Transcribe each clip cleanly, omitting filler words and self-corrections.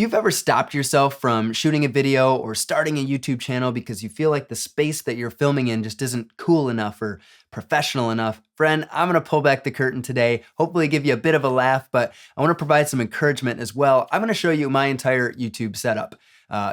you've ever stopped yourself from shooting a video or starting a YouTube channel because you feel like the space that you're filming in just isn't cool enough or professional enough, friend, I'm gonna pull back the curtain today, hopefully give you a bit of a laugh, but I wanna provide some encouragement as well. I'm gonna show you my entire YouTube setup.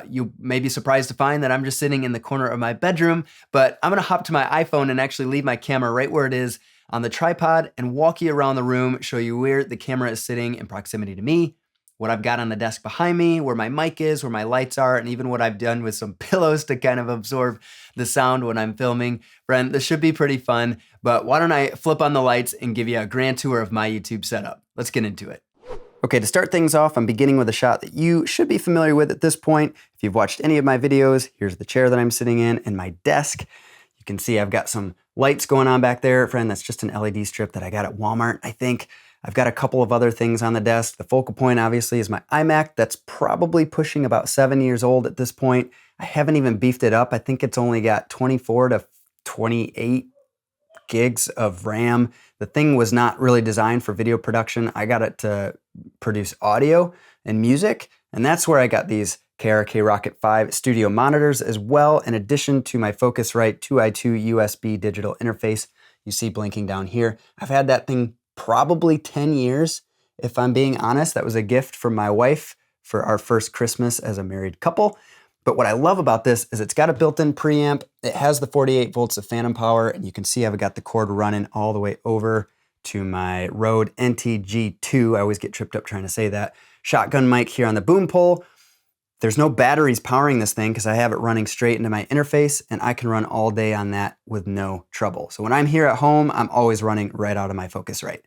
You may be surprised to find that I'm just sitting in the corner of my bedroom, but I'm gonna hop to my iPhone and actually leave my camera right where it is on the tripod and walk you around the room, show you where the camera is sitting in proximity to me, what I've got on the desk behind me, where my mic is, where my lights are, and even what I've done with some pillows to kind of absorb the sound when I'm filming. Friend, this should be pretty fun, but why don't I flip on the lights and give you a grand tour of my YouTube setup. Let's get into it. Okay, to start things off, I'm beginning with a shot that you should be familiar with at this point. If you've watched any of my videos, here's the chair that I'm sitting in and my desk. You can see I've got some lights going on back there. Friend, that's just an LED strip that I got at Walmart, I think. I've got a couple of other things on the desk. The focal point, obviously, is my iMac. That's probably pushing about 7 years old at this point. I haven't even beefed it up. I think it's only got 24 to 28 gigs of RAM. The thing was not really designed for video production. I got it to produce audio and music, and that's where I got these KRK Rocket 5 studio monitors as well, in addition to my Focusrite 2i2 USB digital interface you see blinking down here. I've had that thing probably 10 years, if I'm being honest. That was a gift from my wife for our first Christmas as a married couple. But what I love about this is it's got a built-in preamp. It has the 48 volts of phantom power, and you can see I've got the cord running all the way over to my Rode NTG2. I always get tripped up trying to say that. Shotgun mic here on the boom pole. There's no batteries powering this thing because I have it running straight into my interface, and I can run all day on that with no trouble. So when I'm here at home, I'm always running right out of my Focusrite.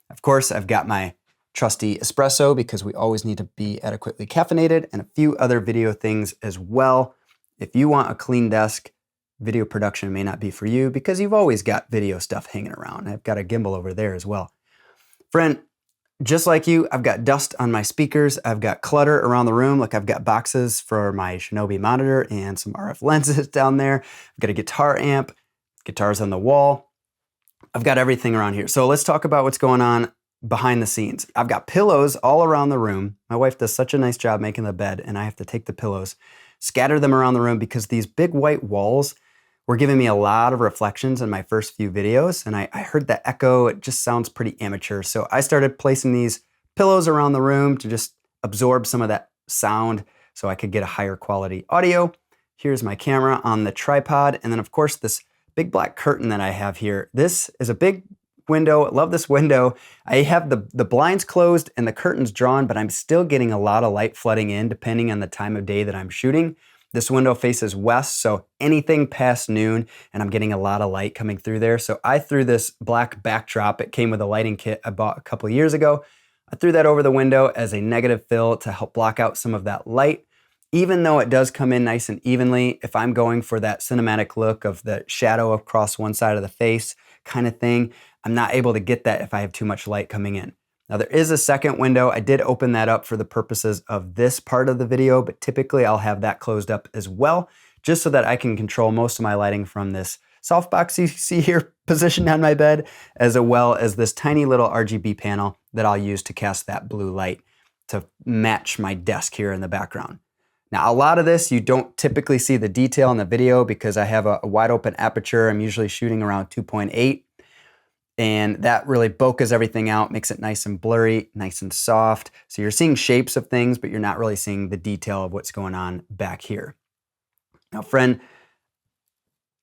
Of course, I've got my trusty espresso because we always need to be adequately caffeinated, and a few other video things as well. If you want a clean desk, video production may not be for you because you've always got video stuff hanging around. I've got a gimbal over there as well. Friend, just like you, I've got dust on my speakers. I've got clutter around the room. Like I've got boxes for my Shinobi monitor and some RF lenses down there. I've got a guitar amp, guitars on the wall. I've got everything around here. So let's talk about what's going on behind the scenes. I've got pillows all around the room. My wife does such a nice job making the bed, and I have to take the pillows, scatter them around the room because these big white walls were giving me a lot of reflections in my first few videos, and I heard that echo. It just sounds pretty amateur. So I started placing these pillows around the room to just absorb some of that sound so I could get a higher quality audio. Here's my camera on the tripod, and then of course this big black curtain that I have here. This is a big window. I love this window. I have the blinds closed and the curtains drawn, but I'm still getting a lot of light flooding in depending on the time of day that I'm shooting. This window faces west, so anything past noon, and I'm getting a lot of light coming through there. So I threw this black backdrop. It came with a lighting kit I bought a couple of years ago. I threw that over the window as a negative fill to help block out some of that light. Even though it does come in nice and evenly, if I'm going for that cinematic look of the shadow across one side of the face kind of thing, I'm not able to get that if I have too much light coming in. Now there is a second window. I did open that up for the purposes of this part of the video, but typically I'll have that closed up as well, just so that I can control most of my lighting from this softbox you see here positioned on my bed, as well as this tiny little RGB panel that I'll use to cast that blue light to match my desk here in the background. Now, a lot of this, you don't typically see the detail in the video because I have a wide open aperture. I'm usually shooting around 2.8, and that really bokehs everything out, makes it nice and blurry, nice and soft. So you're seeing shapes of things, but you're not really seeing the detail of what's going on back here. Now, friend,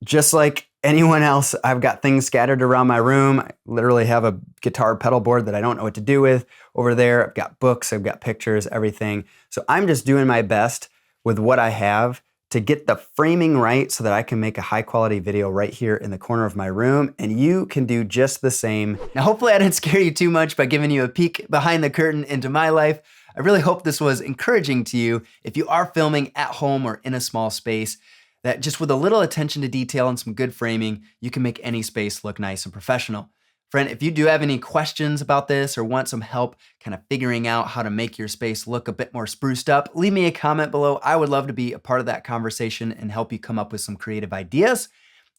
just like anyone else, I've got things scattered around my room. I literally have a guitar pedal board that I don't know what to do with over there. I've got books, I've got pictures, everything. So I'm just doing my best with what I have to get the framing right so that I can make a high quality video right here in the corner of my room, and you can do just the same. Now, hopefully I didn't scare you too much by giving you a peek behind the curtain into my life. I really hope this was encouraging to you if you are filming at home or in a small space, that just with a little attention to detail and some good framing, you can make any space look nice and professional. Friend, if you do have any questions about this or want some help kind of figuring out how to make your space look a bit more spruced up, leave me a comment below. I would love to be a part of that conversation and help you come up with some creative ideas.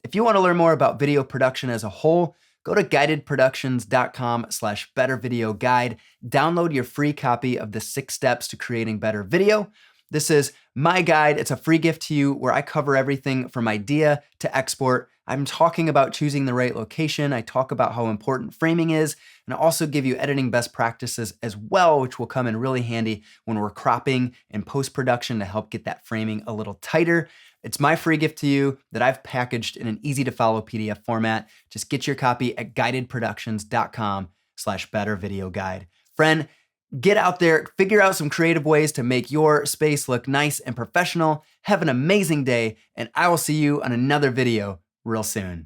If you want to learn more about video production as a whole, go to guidedproductions.com/bettervideoguide. Download your free copy of the 6 steps to creating better video. This is my guide. It's a free gift to you where I cover everything from idea to export. I'm talking about choosing the right location. I talk about how important framing is, and I also give you editing best practices as well, which will come in really handy when we're cropping and post-production to help get that framing a little tighter. It's my free gift to you that I've packaged in an easy to follow PDF format. Just get your copy at guidedproductions.com/bettervideoguide. Friend, get out there, figure out some creative ways to make your space look nice and professional. Have an amazing day, and I will see you on another video real soon.